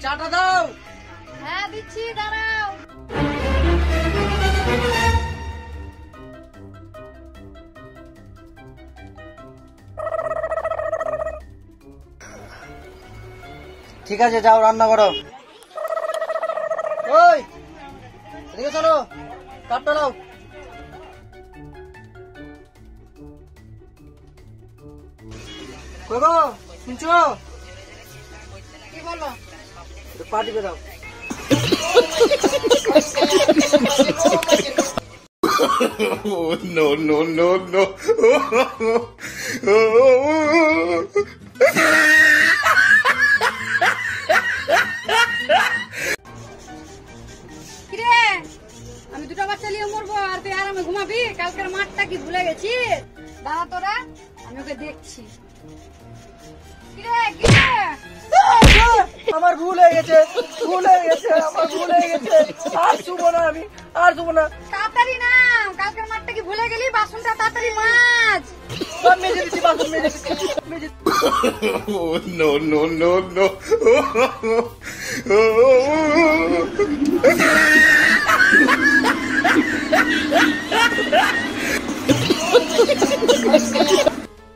চাটা দাও। হ্যাঁ দিচ্ছি, দাঁড়াও। ঠিক আছে, যাও রান্না করো। ওই এদিকে চলো, কাপটা দাও। কই গো, শুনছো? কি বলো? পা টিপে দাও। Oh, no, no, no, no. কিরে, আমি দুটো বাচ্চা নিয়ে মরবো আর তুই আরামে ঘুমাবি? কালকের মাঠটা কি ভুলে গেছিস? দাঁড়া তোরা, আমি ওকে দেখছি। কিরে কিরে, আমার ভুল হয়ে গেছে, ভুল হয়ে গেছে, আমার ভুল হয়ে গেছে। আর শুবো না, আমি আর শুবো না। তাড়াতাড়ি না, কালকের মাঠটা কি ভুলে গেলি? বাসনটা তাড়াতাড়ি মাছ। মেজে দিচ্ছি, বাসন মেজে দিচ্ছি। Oh, no, no, no, no.